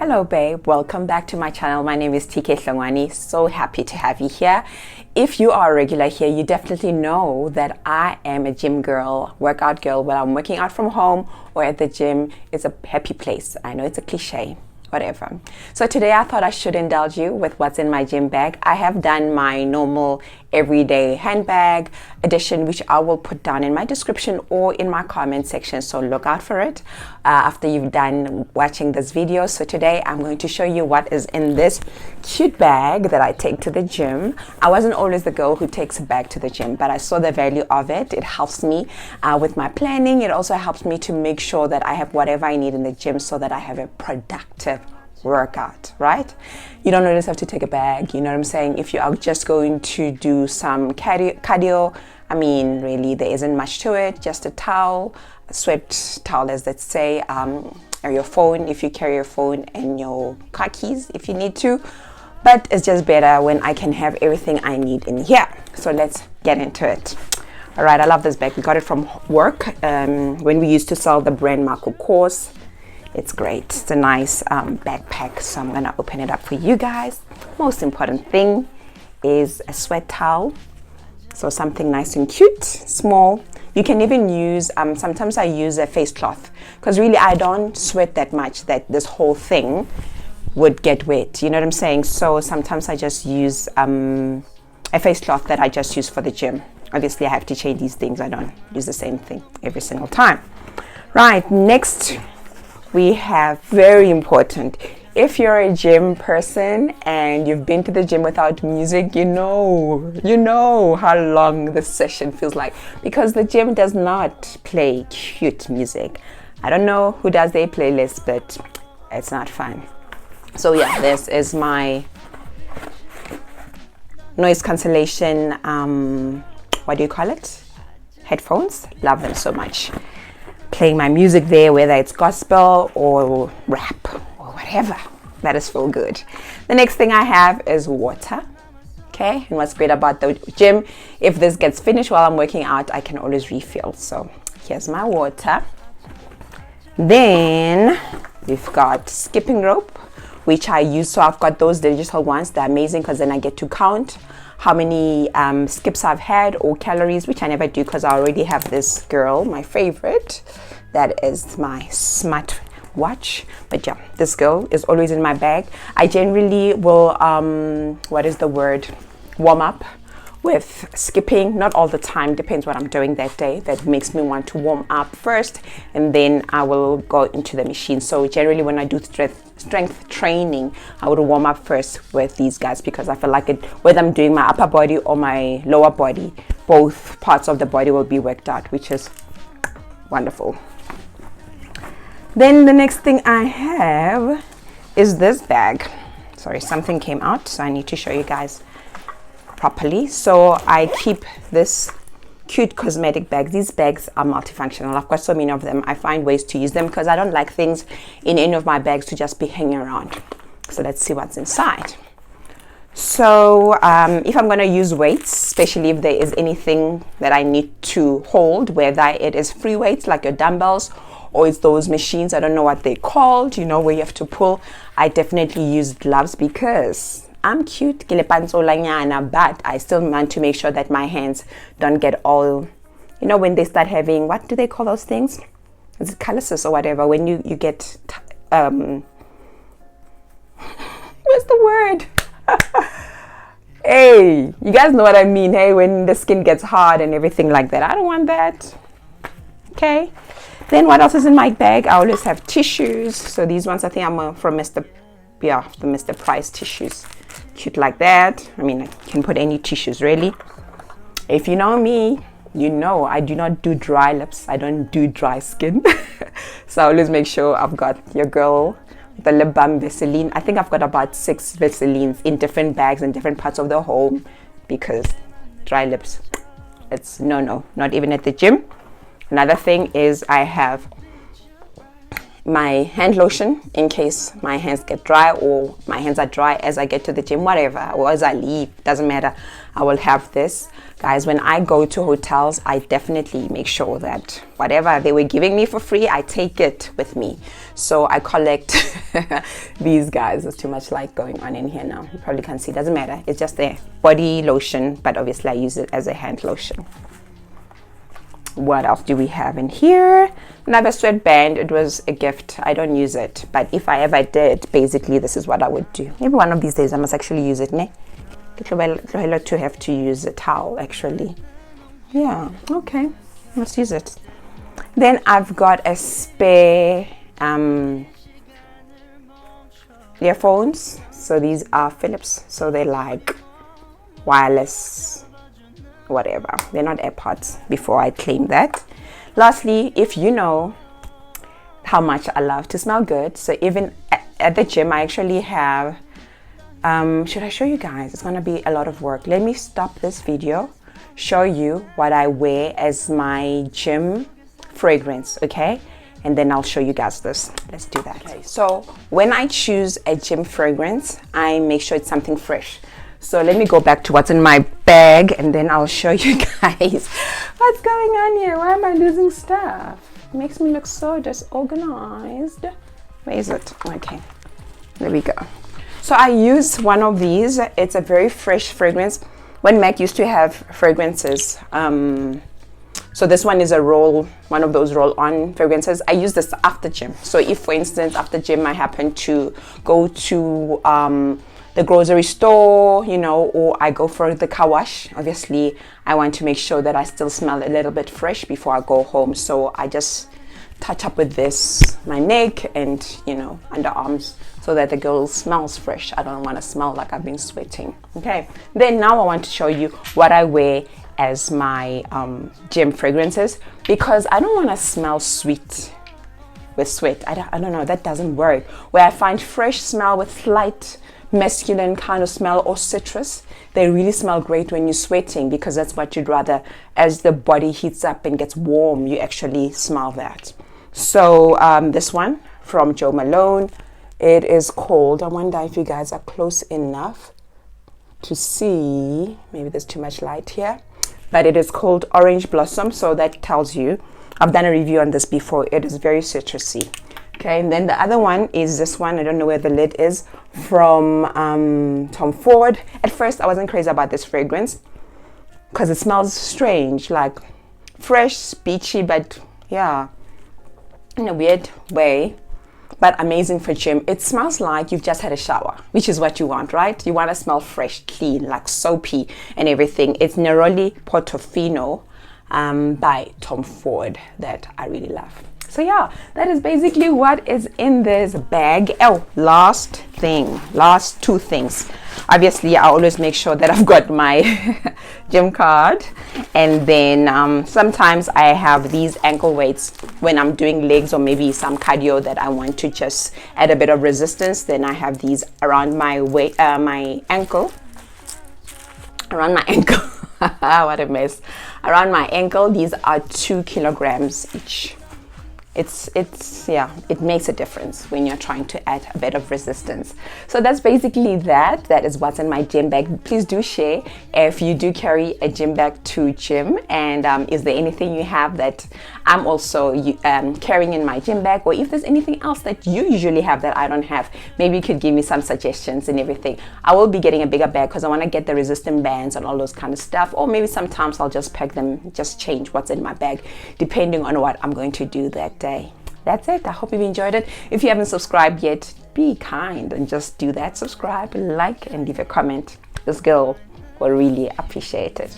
Hello babe, welcome back to my channel. My name is TK Hlongwane. So happy to have you here. If you are a regular here, you definitely know that I am a gym girl, workout girl. When I'm working out from home or at the gym, it's a happy place. I know it's a cliche, whatever. So today I thought I should indulge you with what's in my gym bag. I have done my normal everyday handbag edition, which I will put down in my description or in my comment section, so look out for it after you've done watching this video. So today I'm going to show you what is in this cute bag that I take to the gym. I wasn't always the girl who takes a bag to the gym, but I saw the value of it. It helps me with my planning. It also helps me to make sure that I have whatever I need in the gym so that I have a productive workout, right? You don't always have to take a bag, you know what I'm saying? If you are just going to do some cardio, I mean, really, there isn't much to it. Just a towel, a sweat towel, as let's say, or your phone, if you carry your phone, and your car keys if you need to. But it's just better when I can have everything I need in here. So let's get into it. All right, I love this bag. We got it from work when we used to sell the brand Marco course. It's great. It's a nice backpack, so I'm gonna open it up for you guys. Most important thing is a sweat towel, so something nice and cute, small. You can even use sometimes I use a face cloth, because really I don't sweat that much that this whole thing would get wet, you know what I'm saying? So sometimes I just use a face cloth that I just use for the gym. Obviously I have to change these things. I don't use the same thing every single time. Right, next we have, very important, if you're a gym person and you've been to the gym without music, you know how long the session feels like, because the gym does not play cute music. I don't know who does their playlist, but it's not fun. So yeah, this is my noise cancellation, what do you call it? Headphones. Love them so much. Playing my music there, whether it's gospel or rap or whatever. That is feel good. The next thing I have is water. Okay, and what's great about the gym, if this gets finished while I'm working out, I can always refill. So here's my water. Then we've got skipping rope, which I use. So I've got those digital ones. They're amazing because then I get to count how many skips I've had or calories, which I never do because I already have this girl, my favorite, that is my smart watch. But yeah, this girl is always in my bag. I generally will warm up with skipping, not all the time, depends what I'm doing that day. That makes me want to warm up first, and then I will go into the machine. So generally when I do strength training, I would warm up first with these guys, because I feel like it, whether I'm doing my upper body or my lower body, both parts of the body will be worked out, which is wonderful. Then the next thing I have is this bag. Sorry, something came out, so I need to show you guys properly. So I keep this cute cosmetic bag. These bags are multifunctional. I've got so many of them. I find ways to use them because I don't like things in any of my bags to just be hanging around. So let's see what's inside. So if I'm going to use weights, especially if there is anything that I need to hold, whether it is free weights like your dumbbells or it's those machines, I don't know what they're called, you know, where you have to pull, I definitely use gloves because I'm cute, but I still want to make sure that my hands don't get all, you know, when they start having, what do they call those things? Is it calluses or whatever? When you get, what's the word? Hey, you guys know what I mean, hey, when the skin gets hard and everything like that. I don't want that. Okay. Then what else is in my bag? I always have tissues. So these ones, I think I'm from the Mr. Price tissues. Cute like that. I mean, I can put any tissues really. If you know me, you know I do not do dry lips. I don't do dry skin. So I always make sure I've got your girl, the lip balm Vaseline. I think I've got about 6 Vaselines in different bags in different parts of the home, because dry lips, it's no, not even at the gym. Another thing is I have my hand lotion in case my hands get dry or my hands are dry as I get to the gym, whatever, or as I leave, doesn't matter. I will have this. Guys, when I go to hotels, I definitely make sure that whatever they were giving me for free, I take it with me. So I collect these guys. There's too much light going on in here now. You probably can't see, doesn't matter. It's just a body lotion, but obviously I use it as a hand lotion. What else do we have in here? Another sweatband. It was a gift. I don't use it, but if I ever did, basically this is what I would do. Maybe one of these days I must actually use it, ne? To have to use a towel actually. Yeah, okay, let's use it. Then I've got a spare earphones. So these are Philips, so they're like wireless whatever, they're not AirPods, before I claim that. Lastly, if you know how much I love to smell good, so even at the gym I actually have should I show you guys? It's gonna be a lot of work. Let me stop this video, show you what I wear as my gym fragrance, okay? And then I'll show you guys this. Let's do that. Okay, so when I choose a gym fragrance, I make sure it's something fresh. So let me go back to what's in my bag and then I'll show you guys what's going on here. Why am I losing stuff? It makes me look so disorganized. Where is it? Okay, there we go. So I use one of these. It's a very fresh fragrance. When Mac used to have fragrances, so this one is a roll, one of those roll-on fragrances. I use this after gym. So if, for instance, after gym I happen to go to the grocery store, you know, or I go for the car wash, obviously I want to make sure that I still smell a little bit fresh before I go home. So I just touch up with this, my neck and, you know, underarms, so that the girl smells fresh. I don't want to smell like I've been sweating. Okay, then now I want to show you what I wear as my gym fragrances, because I don't want to smell sweet with sweat. I don't know, that doesn't work. Where I find fresh smell with slight masculine kind of smell or citrus, they really smell great when you're sweating, because that's what you'd rather. As the body heats up and gets warm, you actually smell that. So this one from Jo Malone, it is called, I wonder if you guys are close enough to see, maybe there's too much light here, but it is called Orange Blossom. So that tells you, I've done a review on this before, it is very citrusy. Okay, and then the other one is this one, I don't know where the lid is, from Tom Ford. At first I wasn't crazy about this fragrance because it smells strange, like fresh, beachy, but yeah, in a weird way, but amazing for gym. It smells like you've just had a shower, which is what you want, right? You want to smell fresh, clean, like soapy and everything. It's Neroli Portofino by Tom Ford that I really love. So yeah, that is basically what is in this bag. Oh, last two things. Obviously, I always make sure that I've got my gym card, and then sometimes I have these ankle weights when I'm doing legs or maybe some cardio that I want to just add a bit of resistance. Then I have these around my my ankle. Around my ankle. What a mess. Around my ankle, these are 2 kilograms each. Yeah, it makes a difference when you're trying to add a bit of resistance. So that's basically that is what's in my gym bag. Please do share if you do carry a gym bag to gym, and is there anything you have that I'm also carrying in my gym bag, or if there's anything else that you usually have that I don't have, maybe you could give me some suggestions and everything. I will be getting a bigger bag because I want to get the resistant bands and all those kind of stuff, or maybe sometimes I'll just pack them, just change what's in my bag depending on what I'm going to do that day. That's it. I hope you've enjoyed it. If you haven't subscribed yet, be kind and just do that. Subscribe, like, and leave a comment. This girl will really appreciate it.